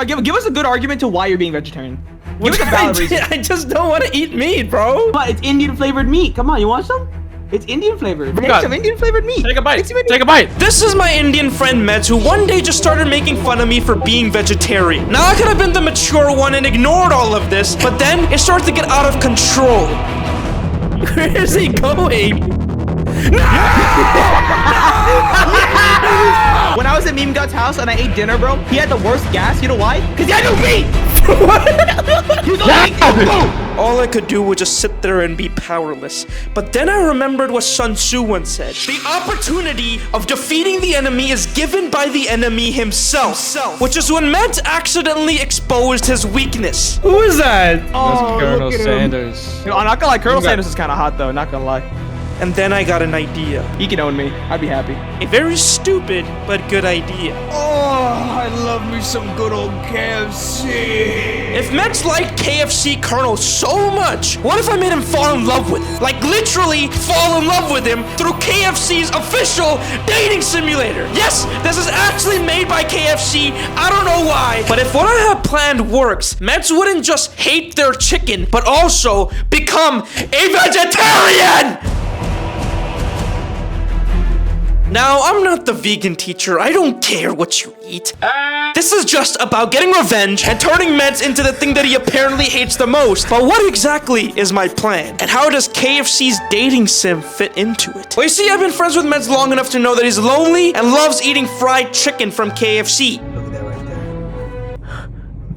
Give us a good argument to why you're being vegetarian. Give us a valid reason. I just don't want to eat meat, bro. But it's Indian flavored meat. Come on, you want some? It's Indian flavored. Make some Indian flavored meat. Take a bite. Take a bite. This is my Indian friend Meds, who one day just started making fun of me for being vegetarian. Now I could have been the mature one and ignored all of this, but then it started to get out of control. Where is he going? When I was at MoreMemeGod's house and I ate dinner, bro, he had the worst gas. You know why? Because he had no meat. All I could do was just sit there and be powerless. But then I remembered what Sun Tzu once said. The opportunity of defeating the enemy is given by the enemy himself. Which is when Meds accidentally exposed his weakness. Who is that? Oh, That's Colonel look at him. Sanders. I'm not gonna lie, Colonel Sanders is kind of hot though. Not gonna lie. And then I got an idea. He can own me. I'd be happy. A very stupid but good idea. Oh, I love me some good old KFC. If Meds liked KFC Colonel so much, what if I made him fall in love with it? Like literally fall in love with him through KFC's official dating simulator. Yes, this is actually made by KFC. I don't know why. But if what I have planned works, Meds wouldn't just hate their chicken, but also become a vegetarian! Now, I'm not the vegan teacher. I don't care what you eat. This is just about getting revenge and turning Meds into the thing that he apparently hates the most. But what exactly is my plan? And how does KFC's dating sim fit into it? Well, you see, I've been friends with Meds long enough to know that he's lonely and loves eating fried chicken from KFC. Look at that right there.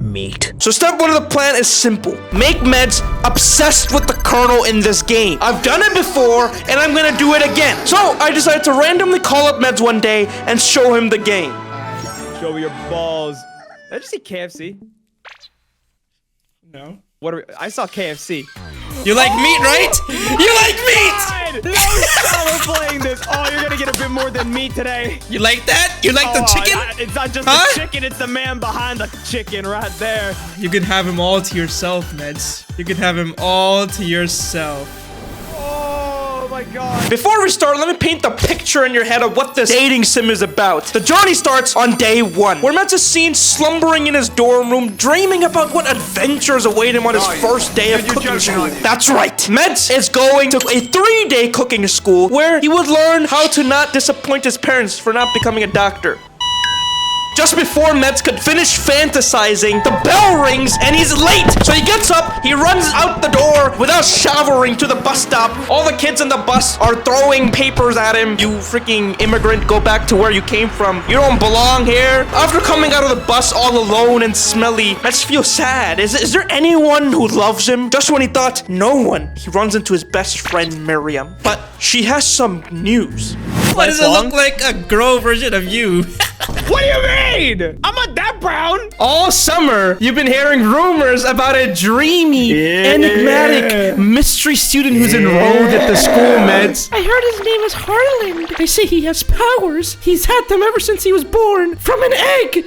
Meat. So step one of the plan is simple. Make Meds obsessed with the Colonel in this game. I've done it before, and I'm gonna do it again. So I decided to randomly call up Meds one day and show him the game. Show me your balls. Did I just see KFC? No. What are we? I saw KFC. You like meat, right? You like meat! No shot we're playing this. Oh, you're gonna get a bit more than me today. You like that? You like the chicken? It's not just Huh? the chicken, it's the man behind the chicken right there. You can have him all to yourself, Meds. You can have him all to yourself. Oh my god. Before we start, let me paint the picture in your head of what this dating sim is about. The journey starts on day one, where Meds is seen slumbering in his dorm room, dreaming about what adventures await him on his first day of cooking school. That's right. Meds is going to a 3-day cooking school where he would learn how to not disappoint his parents for not becoming a doctor. Just before Meds could finish fantasizing, the bell rings and he's late. So he gets up, he runs out the door without showering to the bus stop. All the kids in the bus are throwing papers at him. You freaking immigrant, go back to where you came from. You don't belong here. After coming out of the bus all alone and smelly, Meds feels sad. Is there anyone who loves him? Just when he thought no one, he runs into his best friend Miriam. But she has some news. Why does it look like a girl version of you? What do you mean? I'm not that brown. All summer, you've been hearing rumors about a dreamy, enigmatic mystery student who's enrolled at the school, Meds. I heard his name is Harlan. They say he has powers. He's had them ever since he was born. From an egg.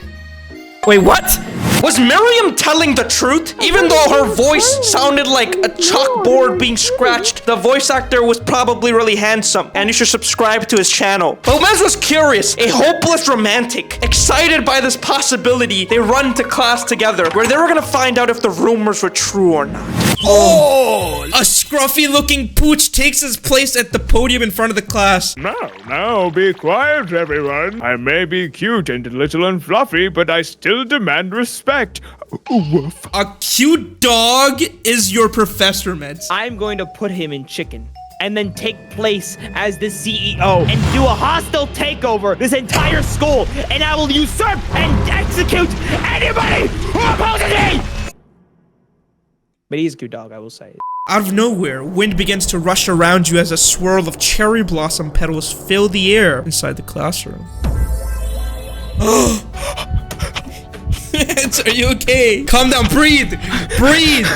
Wait, what? Was Miriam telling the truth? Even though her voice sounded like a chalkboard being scratched, the voice actor was probably really handsome, and you should subscribe to his channel. But Mez was curious, a hopeless romantic. Excited by this possibility, they run to class together, where they were gonna find out if the rumors were true or not. Oh! A scruffy-looking pooch takes his place at the podium in front of the class. Now, be quiet, everyone. I may be cute and little and fluffy, but I still demand respect. Woof. A cute dog is your professor, Meds. I'm going to put him in chicken and then take place as the CEO and do a hostile takeover this entire school, and I will usurp and execute anybody who opposes me! But he's a cute dog, I will say. Out of nowhere, wind begins to rush around you as a swirl of cherry blossom petals fill the air inside the classroom. Are you okay? Calm down, breathe! Breathe!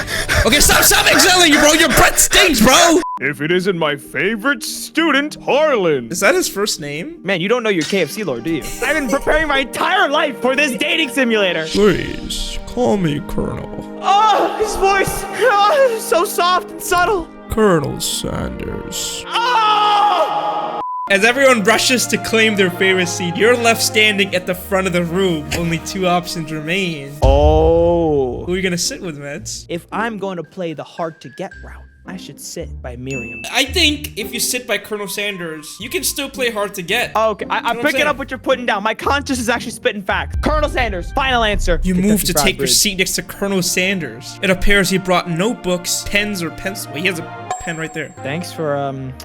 Okay, stop exhaling, bro! Your breath stinks, bro! If it isn't my favorite student, Harlan. Is that his first name? Man, you don't know your KFC lord, do you? I've been preparing my entire life for this dating simulator. Please, call me Colonel. Oh, his voice. Oh, so soft and subtle. Colonel Sanders. Oh! As everyone rushes to claim their favorite seat, you're left standing at the front of the room. Only 2 options remain. Oh. Who are you gonna sit with, Mets? If I'm going to play the hard to get route, I should sit by Miriam. I think if you sit by Colonel Sanders, you can still play hard to get. Okay, I'm picking up what you're putting down. My conscience is actually spitting facts. Colonel Sanders, final answer. You moved to take your Bridge. seat next to Colonel Sanders. It appears he brought notebooks, pens, or pencils. Wait, he has a pen right there. Thanks for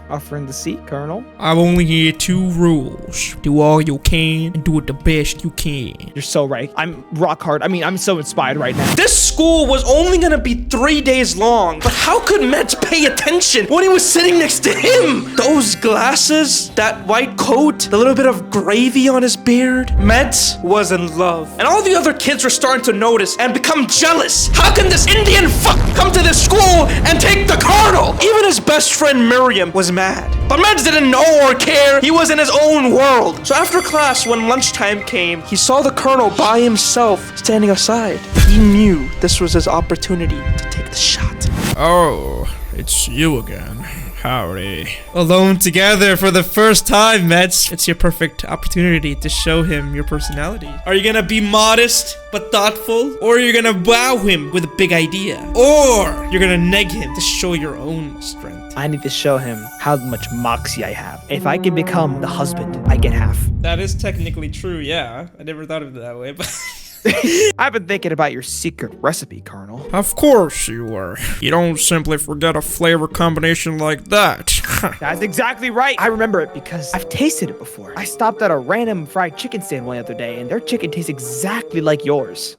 offering the seat, Colonel. I've only here 2 rules. Do all you can and do it the best you can. You're so right. I'm rock hard. I mean, I'm so inspired right now. This school was only gonna be 3 days long, but how could Mets pay attention when he was sitting next to him? Those glasses, that white coat, the little bit of gravy on his beard. Mets was in love. And all the other kids were starting to notice and become jealous. How can this Indian fuck come to this school and take the colonel? Even his best friend Miriam was mad. But Meds didn't know or care. He was in his own world. So after class, when lunchtime came, he saw the colonel by himself standing aside. He knew this was his opportunity to take the shot. Oh, it's you again. Howdy. Alone together for the first time, Mets. It's your perfect opportunity to show him your personality. Are you gonna be modest but thoughtful? Or are you gonna wow him with a big idea? Or you're gonna neg him to show your own strength? I need to show him how much moxie I have. If I can become the husband, I get half. That is technically true, yeah. I never thought of it that way, but... I've been thinking about your secret recipe, Colonel. Of course you were. You don't simply forget a flavor combination like that. That's exactly right. I remember it because I've tasted it before. I stopped at a random fried chicken stand one other day, and their chicken tastes exactly like yours.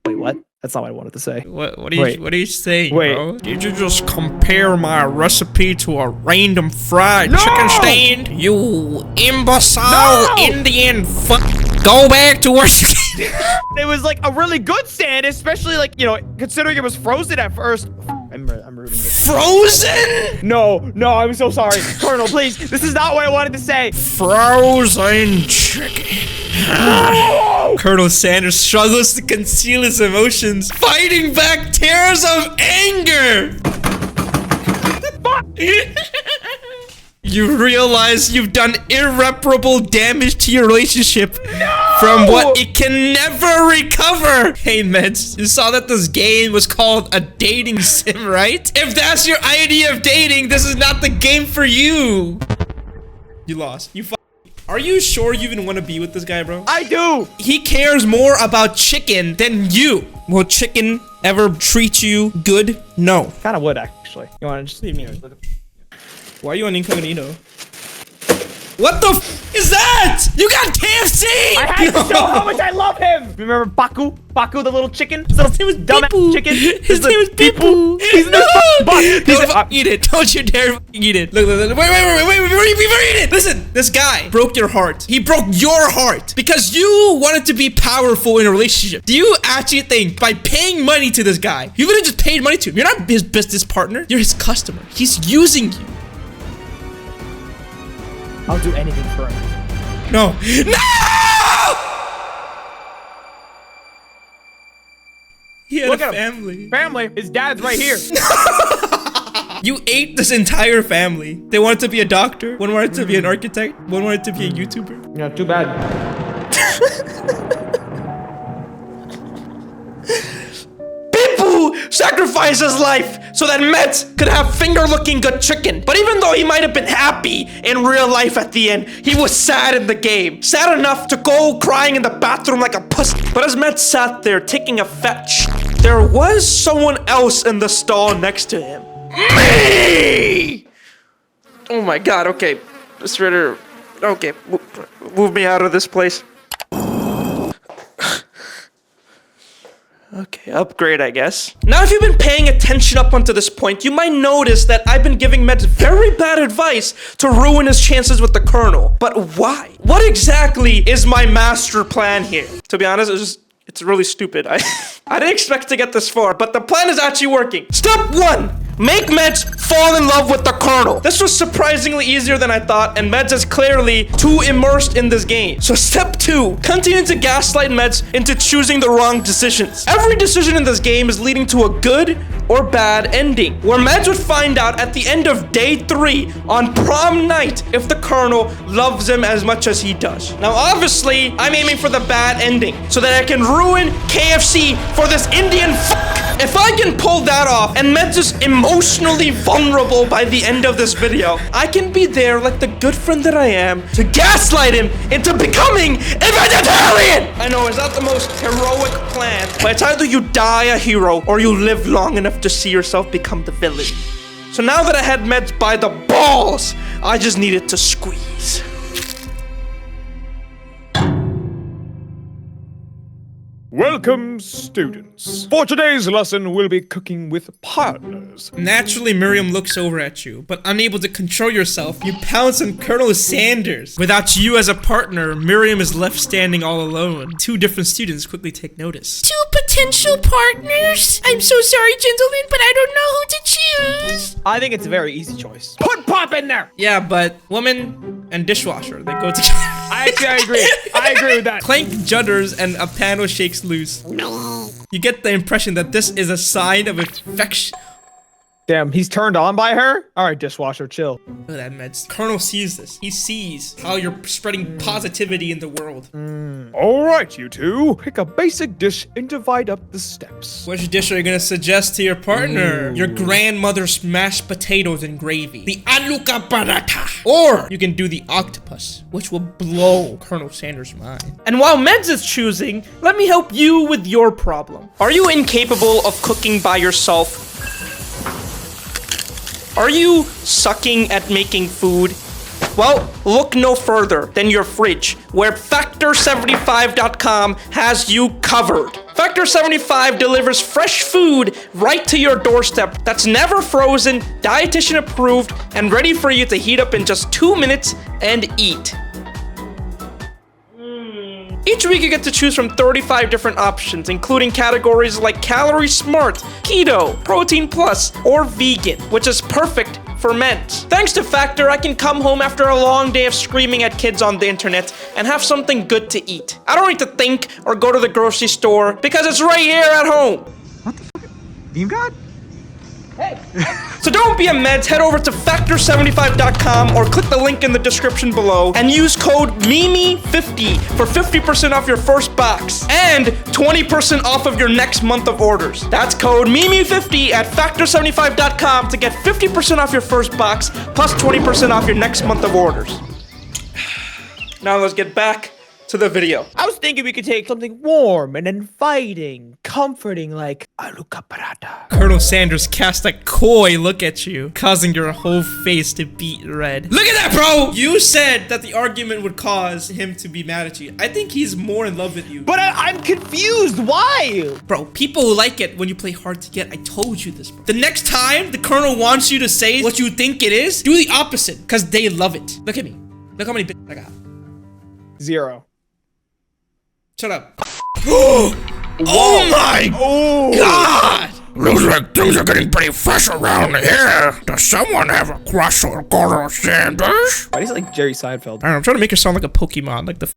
Wait, what? That's not what I wanted to say. What are you saying, Wait. bro? Did you just compare my recipe to a random fried chicken stand? You imbecile Indian fuck. Go back to work. It was like a really good stand, especially like, you know, considering it was frozen at first. I'm rooting this. Frozen? No, I'm so sorry. Colonel, please. This is not what I wanted to say. Frozen chicken. Colonel Sanders struggles to conceal his emotions, fighting back tears of anger. You realize you've done irreparable damage to your relationship from what it can never recover. Hey, Meds, you saw that this game was called a dating sim, right? If that's your idea of dating, this is not the game for you. You lost. Are you sure you even want to be with this guy, bro? I do. He cares more about chicken than you. Will chicken ever treat you good? No. Kind of would, actually. You want to just leave me here? Why are you on incognito? What the f is that? You got KFC! I had to show how much I love him! Remember Baku? Baku, the little chicken? His little dumbass chicken? His name is Bipu! He's in the bus! Don't eat it. Don't you dare eat it. Look. Wait. We've already eaten it. Listen, this guy broke your heart. He broke your heart because you wanted to be powerful in a relationship. Do you actually think by paying money to this guy, you would have just paid money to him? You're not his business partner. You're his customer. He's using you. I'll do anything for him. No! He had Look a at him. family. Family, his dad's right here. You ate this entire family. They wanted to be a doctor. One wanted to be an architect. One wanted to be a YouTuber. Yeah, too bad. Bipu sacrificed his life so that Mets could have finger-looking good chicken. But even though he might have been happy in real life at the end, he was sad in the game. Sad enough to go crying in the bathroom like a pussy. But as Mets sat there taking a fat there was someone else in the stall next to him. Me! Oh my god, okay. Mr. Ritter, okay, move me out of this place. Okay, upgrade, I guess. Now, if you've been paying attention up until this point, you might notice that I've been giving Meds very bad advice to ruin his chances with the Colonel. But why? What exactly is my master plan here? To be honest, it's really stupid. I didn't expect to get this far, but the plan is actually working. Step 1. Make Meds fall in love with the Colonel. This was surprisingly easier than I thought, and Meds is clearly too immersed in this game. So step 2, continue to gaslight Meds into choosing the wrong decisions. Every decision in this game is leading to a good or bad ending, where Meds would find out at the end of day 3 on prom night if the Colonel loves him as much as he does. Now, obviously, I'm aiming for the bad ending so that I can ruin KFC for this Indian If I can pull that off and Meds is emotionally vulnerable by the end of this video, I can be there like the good friend that I am to gaslight him into becoming a vegetarian. I know, it's not the most heroic plan, but it's either you die a hero or you live long enough to see yourself become the villain. So now that I had Meds by the balls, I just needed to squeeze. Welcome, students. For today's lesson, we'll be cooking with partners. Naturally, Miriam looks over at you, but unable to control yourself, you pounce on Colonel Sanders. Without you as a partner, Miriam is left standing all alone. 2 different students quickly take notice. 2 potential partners? I'm so sorry, gentlemen, but I don't know who to choose. I think it's a very easy choice. Put Pop in there! Yeah, but woman and dishwasher, they go together. I agree. I agree with that. Clank judders and a panel shakes loose. You get the impression that this is a sign of affection. Damn, he's turned on by her? All right, dishwasher, chill. Look at that, Meds. Colonel sees this. He sees how you're spreading positivity in the world. All right, you two. Pick a basic dish and divide up the steps. Which dish are you gonna suggest to your partner? Your grandmother's mashed potatoes and gravy. The aluka paratha. Or you can do the octopus, which will blow Colonel Sanders' mind. And while Meds is choosing, let me help you with your problem. Are you incapable of cooking by yourself? Are you sucking at making food? Well, look no further than your fridge, where Factor75.com has you covered. Factor75 delivers fresh food right to your doorstep that's never frozen, dietitian approved, and ready for you to heat up in just 2 minutes and eat. Each week you get to choose from 35 different options, including categories like Calorie Smart, Keto, Protein Plus, or Vegan, which is perfect for Meds. Thanks to Factor, I can come home after a long day of screaming at kids on the internet and have something good to eat. I don't need to think or go to the grocery store because it's right here at home. What the fuck? MoreMemeGod? So don't be a Meds, head over to Factor75.com or click the link in the description below and use code MEMey50 for 50% off your first box and 20% off of your next month of orders. That's code MEMey50 at Factor75.com to get 50% off your first box plus 20% off your next month of orders. Now let's get back to the video. I was thinking we could take something warm and inviting, comforting, like aluka paratha. Colonel Sanders casts a coy look at you, causing your whole face to beat red. Look at that, bro! You said that the argument would cause him to be mad at you. I think he's more in love with you. But I'm confused. Why? Bro, people like it when you play hard to get. I told you this, bro. The next time the Colonel wants you to say what you think it is, do the opposite, because they love it. Look at me. Look how many bits I got. 0. Shut up. Oh my God! Looks like things are getting pretty fresh around here. Does someone have a crush on Colonel Sanders? Why is it like Jerry Seinfeld? I don't know, I'm trying to make her sound like a Pokemon, like the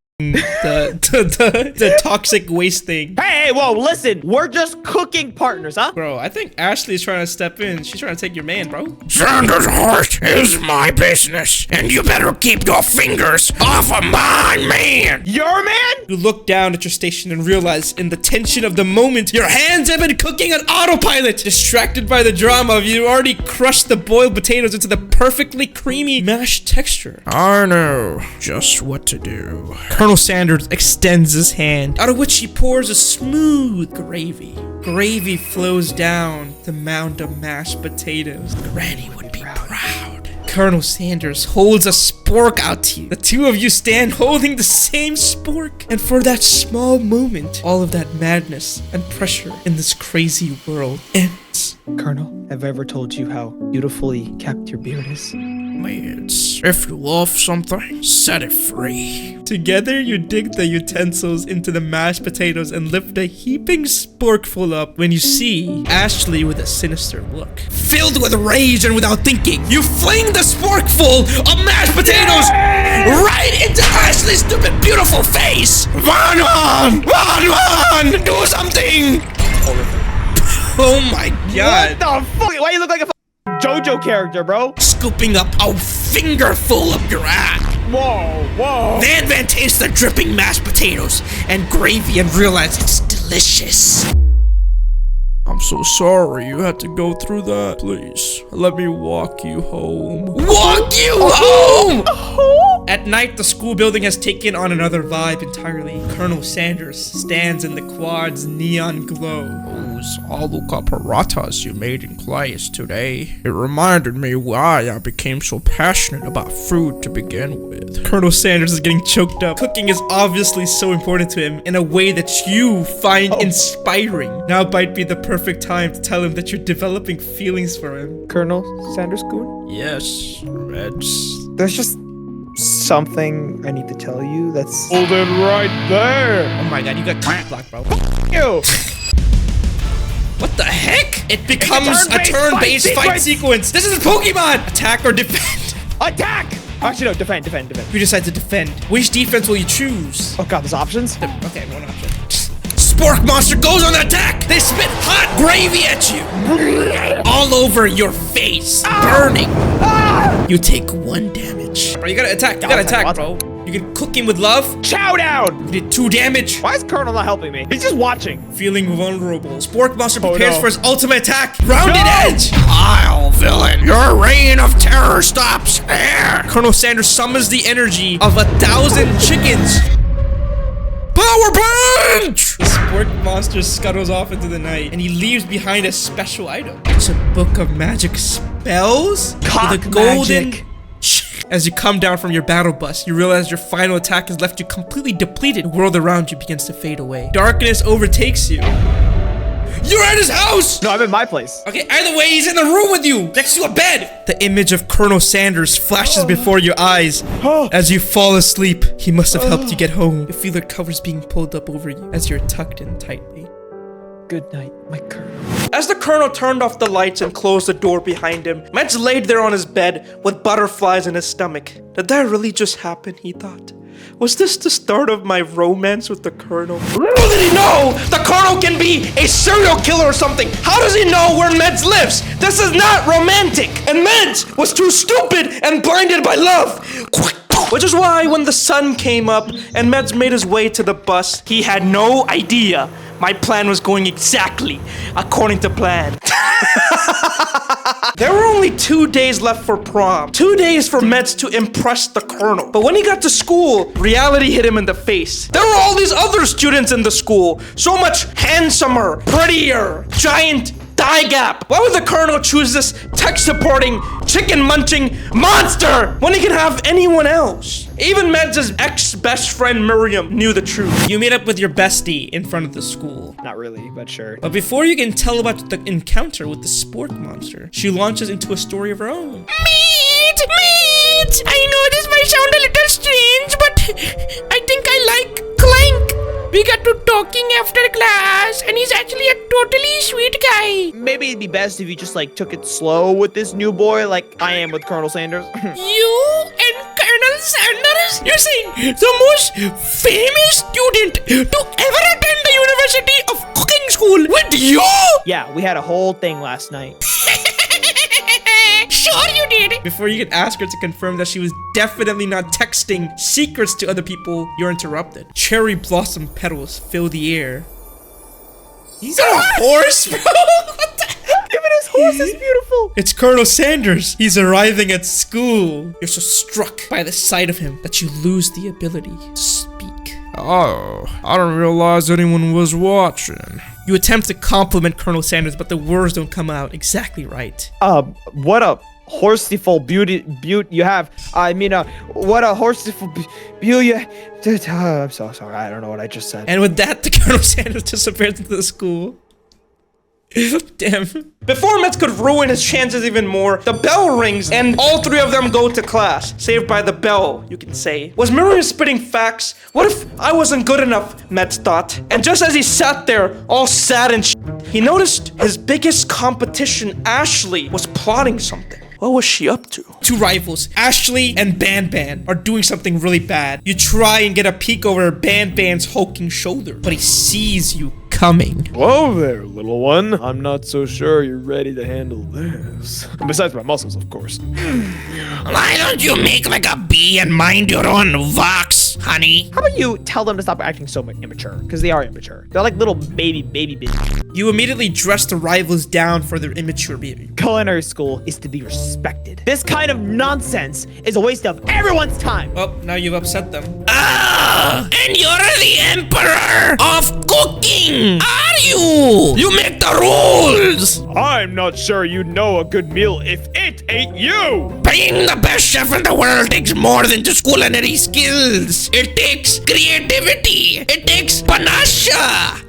toxic waste thing. Hey, whoa, listen. We're just cooking partners, huh? Bro, I think Ashley's trying to step in. She's trying to take your man, bro. Sanders' heart is my business, and you better keep your fingers off of my man. Your man? You look down at your station and realize in the tension of the moment, your hands have been cooking on autopilot. Distracted by the drama, you already crushed the boiled potatoes into the perfectly creamy mashed texture. I know just what to do. Colonel Sanders extends his hand, out of which he pours a smooth gravy. Gravy flows down the mound of mashed potatoes. Granny would be proud. Colonel Sanders holds a spork out to you. The two of you stand holding the same spork. And for that small moment, all of that madness and pressure in this crazy world ends. Colonel, have I ever told you how beautifully kept your beard is? means if you love something, set it free. Together, you dig the utensils into the mashed potatoes and lift a heaping sporkful up when you see Ashley with a sinister look. Filled with rage and without thinking, you fling the sporkful of mashed potatoes right into Ashley's stupid, beautiful face. Run! Do something! Oh my god. What the fuck? Why you look like a JoJo character, bro? Scooping up a fingerful of your ass. Whoa. Van tastes the dripping mashed potatoes and gravy and realizes it's delicious. I'm so sorry you had to go through that. Please, let me walk you home. Walk you home! At night, the school building has taken on another vibe entirely. Colonel Sanders stands in the quad's neon glow. Those aloo parathas you made in class today, it reminded me why I became so passionate about food to begin with. Colonel Sanders is getting choked up. Cooking is obviously so important to him in a way that you find inspiring. Now might be the perfect time to tell him that you're developing feelings for him. Colonel Sanders Goon? Yes, Reds. There's just something I need to tell you that's... Hold it right there. Oh my god, you got cock blocked, bro. You! What the heck? It becomes a turn-based turn-based fight fight sequence. This is a Pokemon! Attack or defend? Attack! Actually, no, defend. You decide to defend. Which defense will you choose? Oh god, there's options? Okay, one option. Spork Monster goes on the attack! They spit hot gravy at you! All over your face, burning. You take 1 damage. Bro, you gotta attack. You gotta attack, bro. You can cook him with love. Chow down! You did 2 damage. Why is Colonel not helping me? He's just watching. Feeling vulnerable. Spork Monster prepares no. for his ultimate attack. Rounded edge! I'll villain. Your reign of terror stops here. Colonel Sanders summons the energy of 1,000 chickens. Power punch! The Spork Monster scuttles off into the night, and he leaves behind a special item. It's a book of magic spells with a golden... magic. As you come down from your battle bus, you realize your final attack has left you completely depleted. The world around you begins to fade away. Darkness overtakes you. You're at his house! No, I'm in my place. Okay, either way, he's in the room with you, next to a bed. The image of Colonel Sanders flashes before your eyes. As you fall asleep, he must have helped you get home. You feel the covers being pulled up over you as you're tucked in tightly. Good night, my Colonel. As the colonel turned off the lights and closed the door behind him, Meds laid there on his bed with butterflies in his stomach. Did that really just happen, he thought? Was this the start of my romance with the colonel? How did he know the colonel can be a serial killer or something? How does he know where Meds lives? This is not romantic. And Meds was too stupid and blinded by love. Which is why when the sun came up and Meds made his way to the bus, he had no idea my plan was going exactly according to plan. There were only 2 days left for prom. 2 days for Meds to impress the colonel. But when he got to school, reality hit him in the face. There were all these other students in the school. So much handsomer, prettier, giant thigh gap. Why would the colonel choose this tech-supporting, chicken-munching monster when he can have anyone else? Even Meds' ex-best friend Miriam knew the truth. You meet up with your bestie in front of the school. Not really, but sure. But before you can tell about the encounter with the Spork Monster, she launches into a story of her own. Meet! I know this might sound a little strange, but I think I like Clank. We got to talking after class, and he's actually a totally sweet guy. Maybe it'd be best if you just like took it slow with this new boy, like I am with Colonel Sanders. You and Colonel Sanders? You're saying the most famous student to ever attend the University of Cooking School with you? Yeah, we had a whole thing last night. Sure you did. Before you can ask her to confirm that she was definitely not texting secrets to other people, you're interrupted. Cherry blossom petals fill the air. He's on a horse, bro! What the heck? Even his horse is beautiful. It's Colonel Sanders. He's arriving at school. You're so struck by the sight of him that you lose the ability to speak. Oh, I didn't realize anyone was watching. You attempt to compliment Colonel Sanders, but the words don't come out exactly right. What a horseful beauty you have. I mean, what a horseful beauty. I'm so sorry. I don't know what I just said. And with that, the Colonel Sanders disappears into the school. Damn. Before Meds could ruin his chances even more, the bell rings and all three of them go to class. Saved by the bell, you can say. Was Miriam spitting facts? What if I wasn't good enough, Meds thought. And just as he sat there, all sad and he noticed his biggest competition, Ashley, was plotting something. What was she up to? Two rivals, Ashley and Ban Ban, are doing something really bad. You try and get a peek over Ban Ban's hulking shoulder, but he sees you coming. Whoa there, little one. I'm not so sure you're ready to handle this. Besides my muscles, of course. Why don't you make like a bee and mind your own vox, honey? How about you tell them to stop acting so immature? Because they are immature. They're like little baby bitches. You immediately dress the rivals down for their immature behavior. Culinary school is to be respected. This kind of nonsense is a waste of everyone's time. Well, now you've upset them. Ah, and you're the emperor of cooking, are you? You make the rules. I'm not sure you'd know a good meal if it ate you. Being the best chef in the world takes more than just culinary skills. It takes creativity. It takes panache.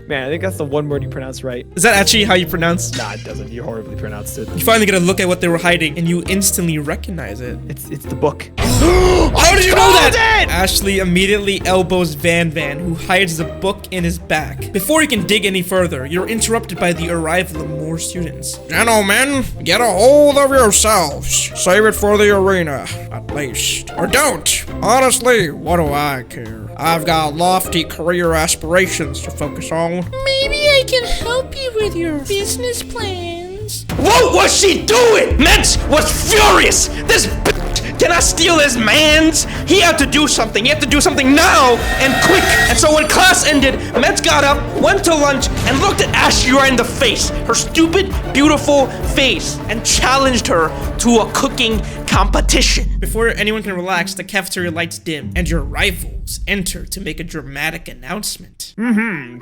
Man, I think that's the one word you pronounced right. Is that actually how you pronounce? Nah, it doesn't. You horribly pronounced it. You finally get a look at what they were hiding, and you instantly recognize it. It's the book. How did you know that? It! Ashley immediately elbows Van Van, who hides the book in his back. Before you can dig any further, you're interrupted by the arrival of more students. Gentlemen, get a hold of yourselves. Save it for the arena, at least. Or don't. Honestly, what do I care? I've got lofty career aspirations to focus on. Maybe I can help you with your business plans. What was she doing? Meds was furious. This bitch cannot steal his mans. He had to do something. He had to do something now and quick. And so when class ended, Meds got up, went to lunch, and looked at Ashley right in the face, her stupid, beautiful face, and challenged her to a cooking competition. Before anyone can relax, the cafeteria lights dim, and your rivals enter to make a dramatic announcement.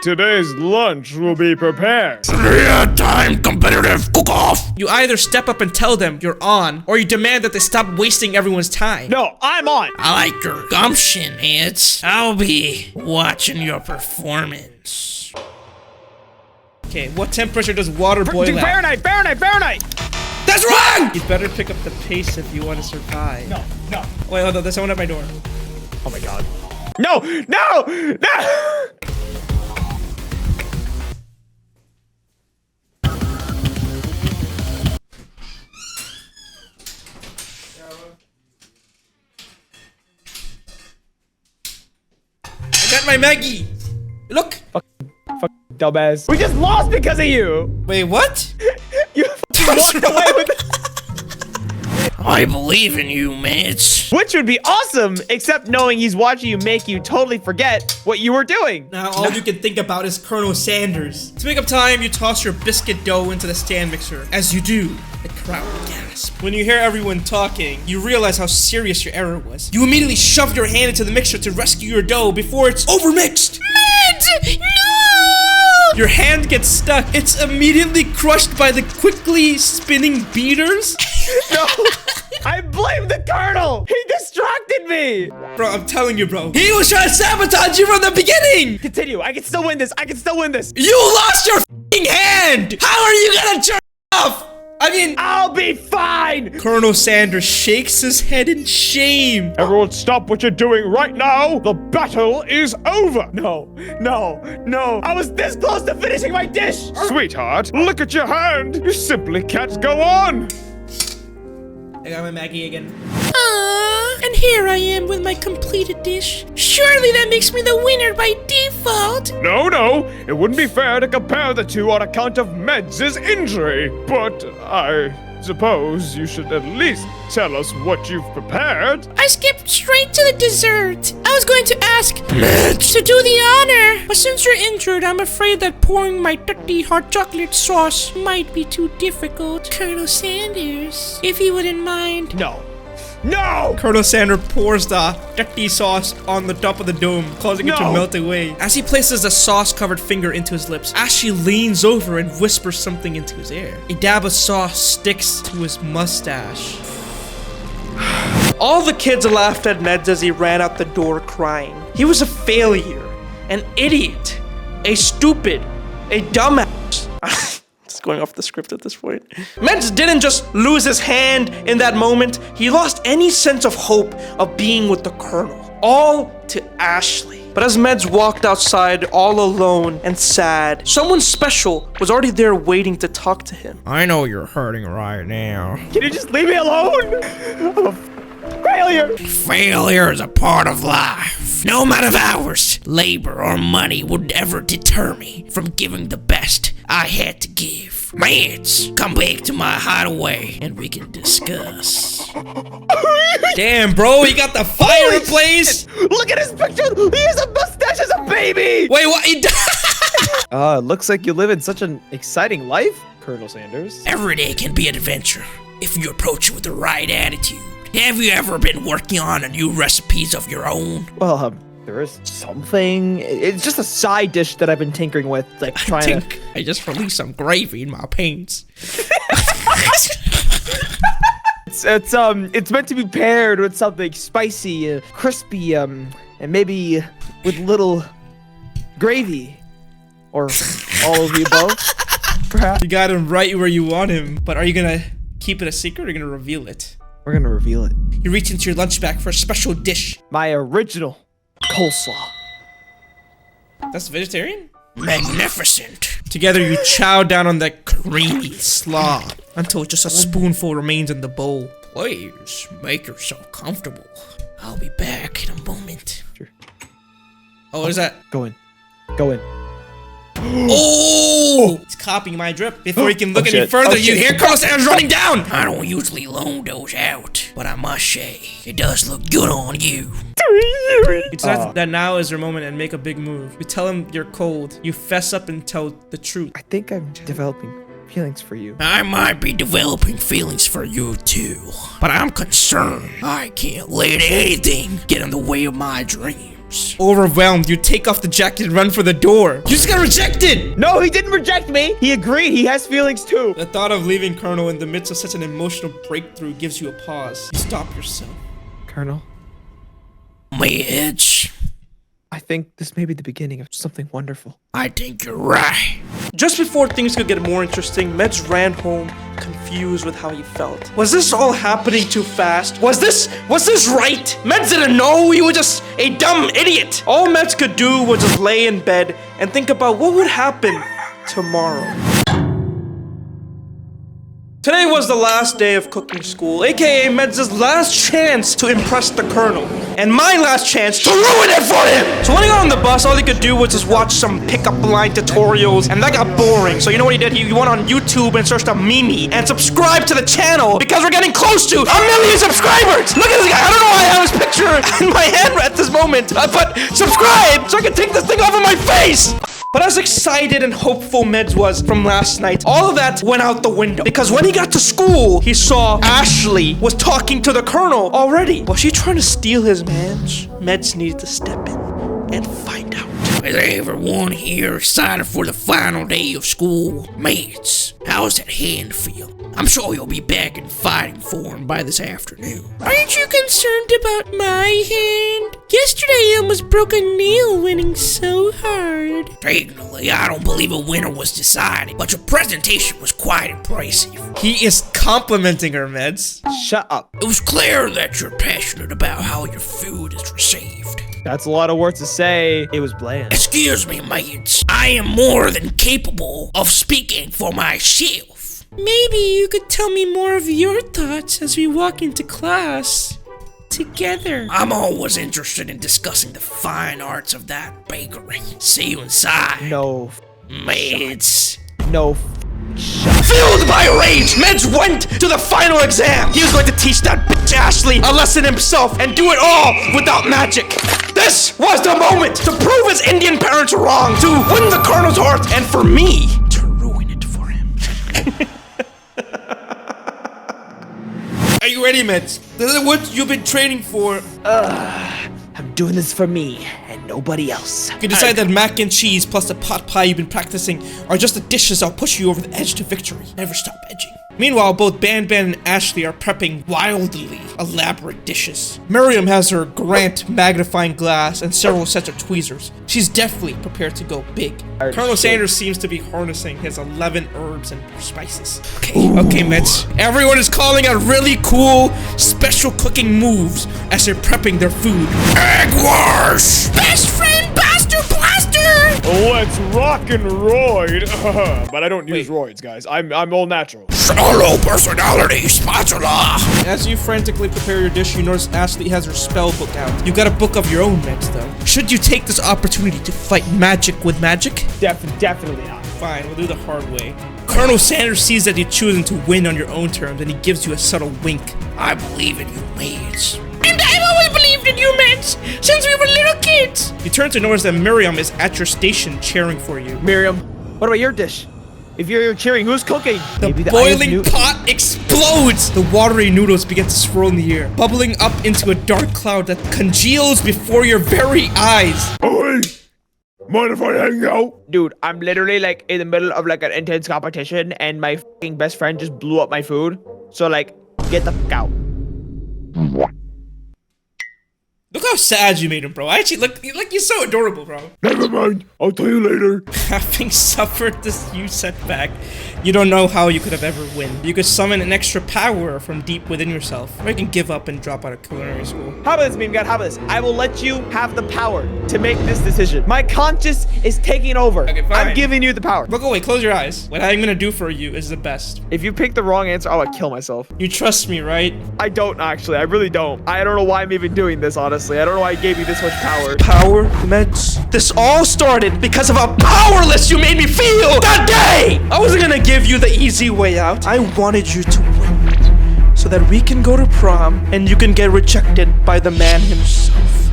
Today's lunch will be prepared. Real-time competitive cook-off. You either step up and tell them you're on, or you demand that they stop wasting everyone's time. No, I'm on. I like your gumption, mates. I'll be watching your performance. Okay, what temperature does water boil at? Fahrenheit. That's wrong! You better pick up the pace if you want to survive. No. Wait, hold on, there's someone at my door. Oh my god. No. I got my Maggie! Look! Fuck, dumbass. We just lost because of you. Wait, what? You walked away with I believe in you, mates. Which would be awesome, except knowing he's watching you make you totally forget what you were doing. Now all you can think about is Colonel Sanders. To make up time, you toss your biscuit dough into the stand mixer. As you do, the crowd gasps. When you hear everyone talking, you realize how serious your error was. You immediately shove your hand into the mixer to rescue your dough before it's overmixed. Mates, no! Your hand gets stuck. It's immediately crushed by the quickly spinning beaters. No, I blame the Colonel. He distracted me. Bro, I'm telling you, bro. He was trying to sabotage you from the beginning. Continue. I can still win this. You lost your f***ing hand. How are you gonna turn it off? I mean, I'll be fine. Colonel Sanders shakes his head in shame. Everyone stop what you're doing right now. The battle is over. No. I was this close to finishing my dish. Sweetheart, look at your hand. You simply can't go on. I got my Maggie again. And here I am with my completed dish. Surely that makes me the winner by default. No. It wouldn't be fair to compare the two on account of Meds' injury. But I suppose you should at least tell us what you've prepared. I skipped straight to the dessert. I was going to ask Meds to do the honor. But since you're injured, I'm afraid that pouring my dirty hot chocolate sauce might be too difficult. Colonel Sanders, if you wouldn't mind. No. Colonel Sanders pours the dirty sauce on the top of the dome, causing it to melt away. As he places the sauce-covered finger into his lips, Ashley leans over and whispers something into his ear. A dab of sauce sticks to his mustache. All the kids laughed at Meds as he ran out the door crying. He was a failure, an idiot, a stupid, a dumbass. going off the script at this point. Meds didn't just lose his hand in that moment. He lost any sense of hope of being with the Colonel. All to Ashley. But as Meds walked outside all alone and sad, someone special was already there waiting to talk to him. I know you're hurting right now. Can you just leave me alone? I'm a failure. Failure is a part of life. No amount of hours, labor, or money would ever deter me from giving the best I had to give. Meds, come back to my hideaway and we can discuss. Damn, bro, he got the fireplace. Look at his picture. He has a mustache as a baby. Wait, what? Looks like you live in such an exciting life, Colonel Sanders. Every day can be an adventure if you approach it with the right attitude. Have you ever been working on a new recipes of your own? Well, there is something. It's just a side dish that I've been tinkering with, like trying to. I just released some gravy in my pants. It's meant to be paired with something spicy, crispy, and maybe with little gravy, or all of the above. Perhaps You got him right where you want him. But are you gonna keep it a secret or are you gonna reveal it? we're gonna reveal it. You reach into your lunch bag for a special dish. My original coleslaw. That's vegetarian? Magnificent. Together you chow down on that creamy slaw until just a spoonful remains in the bowl. Please make yourself comfortable. I'll be back in a moment. Oh, what is that? Go in. Go in. Oh! It's copying my drip. Before you can look any shit. further, Oh, you shit. hear Colonel Sanders running down! I don't usually loan those out, but I must say, it does look good on you. You decide that now is your moment and make a big move. You tell him you're cold. You fess up and tell the truth. I think I'm developing feelings for you. I might be developing feelings for you too, but I'm concerned. I can't let anything get in the way of my dreams. Overwhelmed, you take off the jacket and run for the door. You just got rejected! No, he didn't reject me. He agreed. He has feelings too. The thought of leaving Colonel in the midst of such an emotional breakthrough gives you a pause. You stop yourself. Colonel, Meds, I think this may be the beginning of something wonderful. I think you're right. Just before things could get more interesting, Meds ran home, confused with how he felt. Was this all happening too fast? Was this right? Meds didn't know, he was just a dumb idiot. All Meds could do was just lay in bed and think about what would happen tomorrow. Today was the last day of cooking school, aka Meds' last chance to impress the Colonel, and my last chance to ruin it for him! So when he got on the bus, all he could do was just watch some pickup line tutorials, and that got boring. So you know what he did? He went on YouTube and searched up Memey, and subscribed to the channel, because we're getting close to 1 million subscribers! Look at this guy, I don't know why I have his picture in my hand at this moment, but subscribe so I can take this thing off of my face! But as excited and hopeful Meds was from last night, all of that went out the window. Because when he got to school, he saw Ashley was talking to the Colonel already. Was she trying to steal his mans? Meds needed to step in and find out. Is everyone here excited for the final day of school? Mates, how's that hand feel? I'm sure you'll be back in fighting form by this afternoon. Aren't you concerned about my hand? Yesterday I almost broke a nail winning so hard. Technically, I don't believe a winner was decided, but your presentation was quite impressive. He is complimenting her, Meds. Shut up. It was clear that you're passionate about how your food is received. That's a lot of words to say. It was bland. Excuse me, mates. I am more than capable of speaking for myself. Maybe you could tell me more of your thoughts as we walk into class together. I'm always interested in discussing the fine arts of that bakery. See you inside. No. Mates. No. Filled by rage, Meds went to the final exam. He was going to teach that bitch Ashley a lesson himself and do it all without magic. This was the moment to prove his Indian parents wrong, to win the Colonel's heart, and for me to ruin it for him. Are you ready, Meds? This is what you've been training for. I'm doing this for me and nobody else. You decide that mac and cheese plus the pot pie you've been practicing are just the dishes that'll push you over the edge to victory. Never stop edging. Meanwhile, both Ban Ban and Ashley are prepping wildly elaborate dishes. Miriam has her Grant magnifying glass and several sets of tweezers. She's definitely prepared to go big. Colonel Sanders seems to be harnessing his 11 herbs and spices. Okay, Mitch. Everyone is calling out really cool, special cooking moves as they're prepping their food. Egg wars! Best friend, Buster Blaster! Let's rock and roid. But I don't use roids, guys. I'm all natural. Solo personality spatula! As you frantically prepare your dish, you notice Ashley has her spell book out. You got a book of your own, Mitch, though. Should you take this opportunity to fight magic with magic? Definitely not. Fine, we'll do the hard way. Colonel Sanders sees that you're choosing to win on your own terms, and he gives you a subtle wink. I believe in you, mates. And I've always believed in you, Mitch, since we were little kids. You turn to notice that Miriam is at your station cheering for you. Miriam, what about your dish? If you're cheering, who's cooking? The Maybe boiling pot explodes! The watery noodles begin to swirl in the air, bubbling up into a dark cloud that congeals before your very eyes. Hey, mind if I hang out? Dude, I'm literally like in the middle of like an intense competition and my fucking best friend just blew up my food. So like, get the fuck out. Look how sad you made him, bro. Actually, look, you're so adorable, bro. Never mind. I'll tell you later. Having suffered this huge setback, you don't know how you could have ever win. You could summon an extra power from deep within yourself, or you can give up and drop out of culinary school. How about this, MoreMemeGod? How about this? I will let you have the power to make this decision. My conscience is taking over. Okay, fine. I'm giving you the power. Look away, close your eyes. What I'm gonna do for you is the best. If you pick the wrong answer, I will kill myself. You trust me, right? I don't actually. I really don't. I don't know why I'm even doing this, honestly. I don't know why I gave you this much power. Power meds. This all started because of how powerless you made me feel that day! I wasn't gonna give you the easy way out. I wanted you to win so that we can go to prom and you can get rejected by the man himself.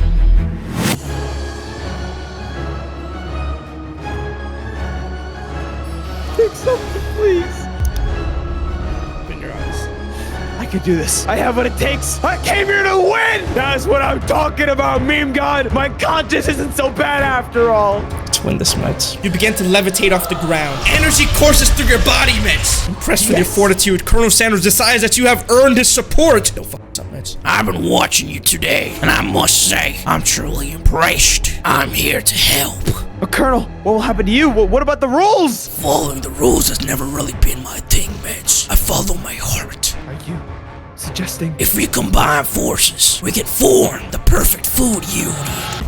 Pick something, please. Open your eyes. I can do this. I have what it takes. I came here to win. That's what I'm talking about, MoreMemeGod. My conscience isn't so bad after all. Let's win this match. You begin to levitate off the ground. Energy courses through your body, Mitch. Impressed with your fortitude, Colonel Sanders decides that you have earned his support. Don't fuck up, Mitch. I've been watching you today, and I must say, I'm truly impressed. I'm here to help. But Colonel, what will happen to you? What about the rules? Following the rules has never really been my thing, Mitch. I follow my heart. Are you suggesting? If we combine forces, we can form the perfect food unit.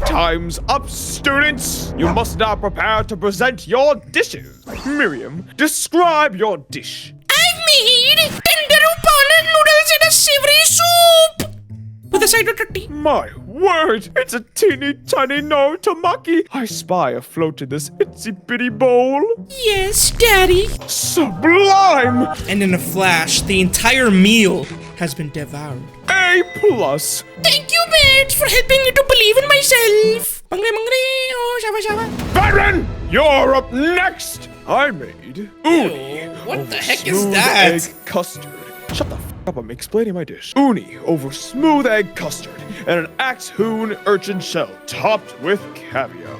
Time's up, students. You must now prepare to present your dishes. Miriam, describe your dish. I've made tender upon noodles in a savory soup with a side of turkey. My word, it's a teeny tiny no tamaki. I spy afloat in this itsy bitty bowl. Yes, Daddy. Sublime! And in a flash, the entire meal has been devoured. A plus. Thank you, Mitch, for helping me to believe in myself. Mangre, mangre, oh, shaba, shaba. Baron, you're up next. I made uni. What the heck is Smooth that? egg custard. Shut the f up, I'm explaining my dish. Uni over smooth egg custard and an axe-hoon urchin shell topped with caviar.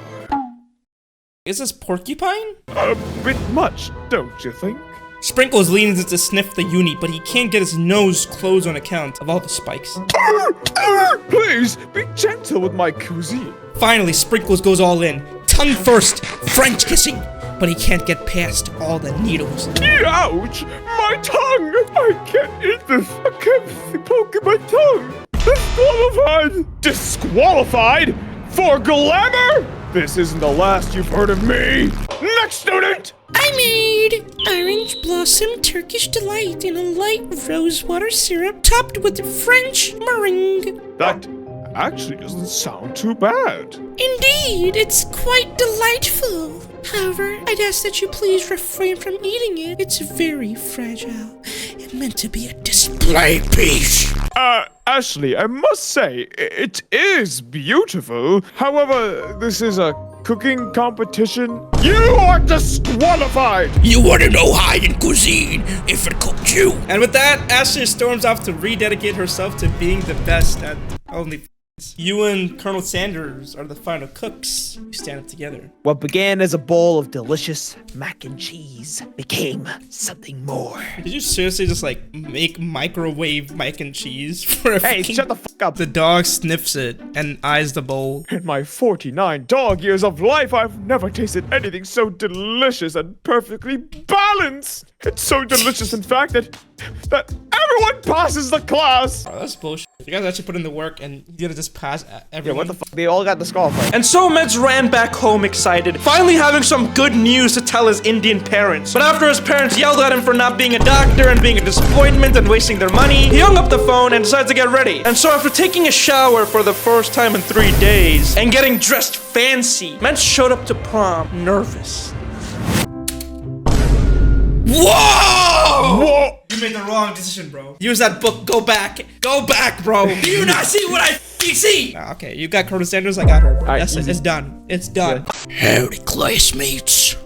Is this porcupine? A bit much, don't you think? Sprinkles leans in to sniff the uni, but he can't get his nose closed on account of all the spikes. Please, be gentle with my cuisine. Finally, Sprinkles goes all in. Tongue first, French kissing, but he can't get past all the needles. Ouch! My tongue! I can't eat this. I can't poke in my tongue. Disqualified! Disqualified? For glamour? This isn't the last you've heard of me. Next student! I made orange blossom Turkish delight in a light rosewater syrup topped with French meringue. That actually doesn't sound too bad. Indeed, it's quite delightful. However, I'd ask that you please refrain from eating it. It's very fragile. It meant to be a display piece. Ashley, I must say, it is beautiful. However, this is a cooking competition. You are disqualified! You want to know high-end cuisine if it cooked you. And with that, Ashley storms off to rededicate herself to being the best at only You and Colonel Sanders are the final cooks. You stand up together. What began as a bowl of delicious mac and cheese became something more. Did you seriously just like make microwave mac and cheese for a Hey, fucking- shut the fuck up. The dog sniffs it and eyes the bowl. In my 49 dog years of life, I've never tasted anything so delicious and perfectly balanced. It's so delicious, in fact, that everyone passes the class. Oh, that's bullshit. If you guys actually put in the work and you didn't just pass everyone. What the fuck? They all got disqualified. And so Meds ran back home excited, finally having some good news to tell his Indian parents. But after his parents yelled at him for not being a doctor and being a disappointment and wasting their money, he hung up the phone and decided to get ready. And so after taking a shower for the first time in 3 days and getting dressed fancy, Meds showed up to prom nervous. Whoa! Whoa! You made the wrong decision, bro. Use that book. Go back. Go back, bro. Do you not see what I see? Nah, okay, you got Colonel Sanders. I got her. Bro. right, That's it. easy. It's done. It's done. Howdy, classmates.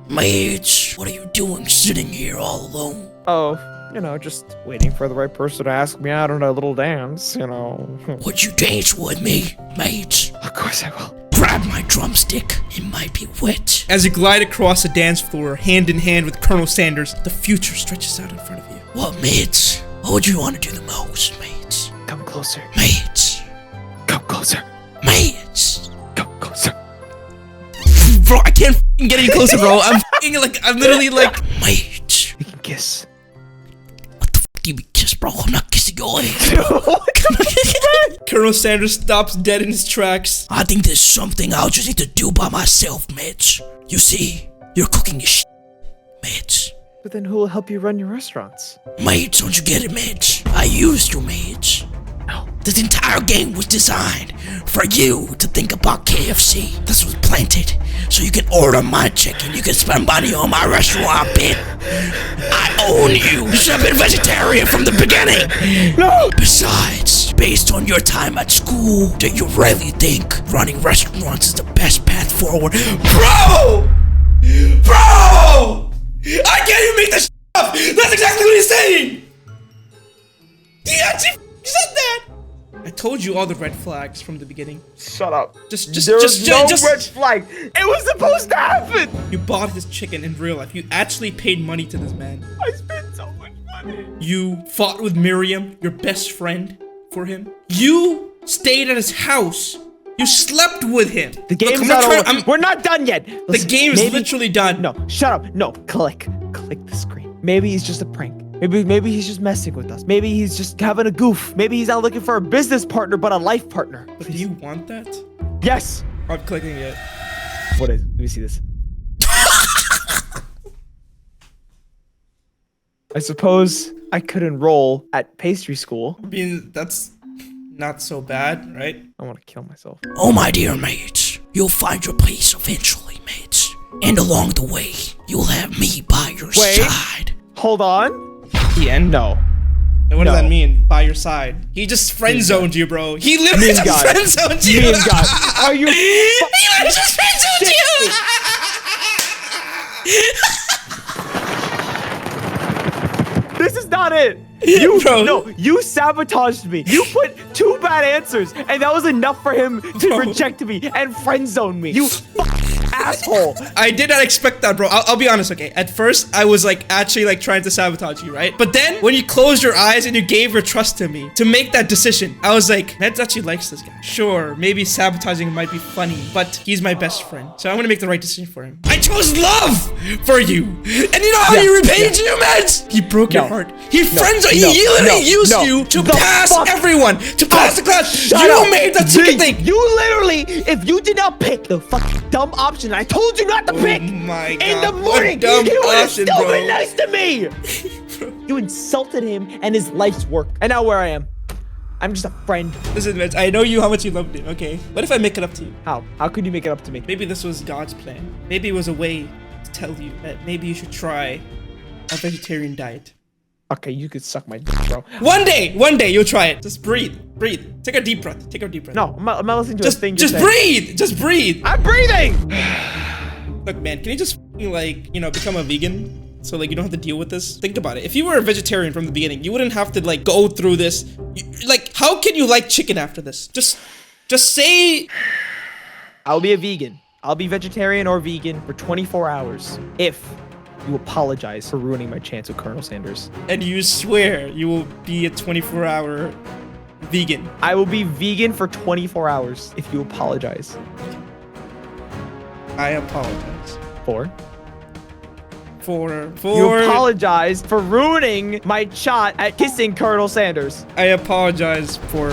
Mates, what are you doing sitting here all alone? Oh, you know, just waiting for the right person to ask me out on a little dance, you know. Would you dance with me, mates? Of course I will. Grab my drumstick. It might be wet. As you glide across the dance floor, hand in hand with Colonel Sanders, the future stretches out in front of you. What, mates? What would you want to do the most, mates? Come closer. Mates. Come closer. Mates. Come closer. Bro, I can't f***ing get any closer, bro. I'm literally like, Mates. We can kiss. What the f*** do you mean kiss, bro? I'm not kissing your legs. Colonel Sanders stops dead in his tracks. I think there's something I'll just need to do by myself, mates. You see, you're cooking your shit, mates. But then who will help you run your restaurants? Mates, don't you get it, mates? I used you, mates. No. This entire game was designed for you to think about KFC. This was planted so you can order my chicken. You can spend money on my restaurant, bitch. I own you. You should have been vegetarian from the beginning. No! Besides, based on your time at school, do you really think running restaurants is the best path forward? Bro! Bro! I can't even make this shit up! That's exactly what he's saying! He actually said that! I told you all the red flags from the beginning. Shut up. Just There was no red flag. It was supposed to happen. You bought his chicken in real life. You actually paid money to this man. I spent so much money. You fought with Miriam, your best friend, for him. You stayed at his house. You slept with him. The game's Look, not trying- over. We're not done yet. The Listen, game's maybe- literally done. No, shut up. No, click the screen. Maybe he's just a prank. Maybe he's just messing with us. Maybe he's just having a goof. Maybe he's not looking for a business partner, but a life partner. But do you want that? Yes. I'm clicking it. What is? Let me see this. I suppose I could enroll at pastry school. I mean, that's not so bad, right? I want to kill myself. Oh, my dear mates, you'll find your place eventually, mates. And along the way, you'll have me by your Wait. side. Hold on. The end? No. And what does No. that mean? By your side. He just friend zoned you, bro. He literally just God. friend zoned you. Me and God. Are you? He literally just friend zoned you. This is not it. You Bro. no, you sabotaged me. You put 2 bad answers, and that was enough for him to Bro. reject me and friend zone me. You asshole. I did not expect that, bro. I'll be honest, okay? At first, I was like actually like trying to sabotage you, right? But then when you closed your eyes and you gave your trust to me to make that decision, I was like, Meds actually likes this guy. Sure, maybe sabotaging might be funny, but he's my best friend. So I'm gonna make the right decision for him. I chose love for you. And you know how he repaid you, Meds? He broke your heart. He he literally used you to pass everyone, to pass the class. Shut You up. made the chicken thing. You literally, if you did not pick the fucking dumb option I told you not to pick my in the God, morning, what dumb he would have option, still bro. been nice to me. You insulted him and his life's work. And now where I am. I'm just a friend. Listen, Meds, I know you how much you loved him, okay? What if I make it up to you? How? How could you make it up to me? Maybe this was God's plan. Maybe it was a way to tell you that maybe you should try a vegetarian diet. Okay, you could suck my dick, bro. One day you'll try it. Just breathe. Take a deep breath. Take a deep breath. No, I'm not listening to a thing. Just breathe. Just breathe. I'm breathing. Look, man, can you just f***ing, like, you know, become a vegan? So like you don't have to deal with this. Think about it. If you were a vegetarian from the beginning, you wouldn't have to like go through this. Like, how can you like chicken after this? Just say. I'll be a vegan. I'll be vegetarian or vegan for 24 hours if you apologize for ruining my chance with Colonel Sanders. And you swear you will be a 24-hour vegan. I will be vegan for 24 hours if you apologize. I apologize. For? You apologize for ruining my shot at kissing Colonel Sanders. I apologize for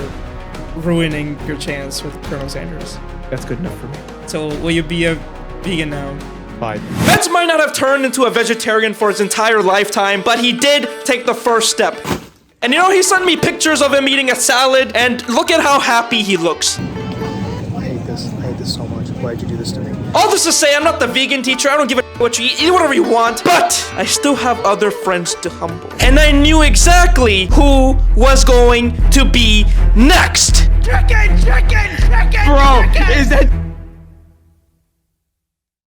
ruining your chance with Colonel Sanders. That's good enough for me. So will you be a vegan now? Fine. Mets might not have turned into a vegetarian for his entire lifetime, but he did take the first step. And you know, he sent me pictures of him eating a salad, and look at how happy he looks. I hate this so much. Why'd you do this to me? All this to say, I'm not the vegan teacher. I don't give a what you eat. Eat whatever you want. But I still have other friends to humble. And I knew exactly who was going to be next. Bro, is that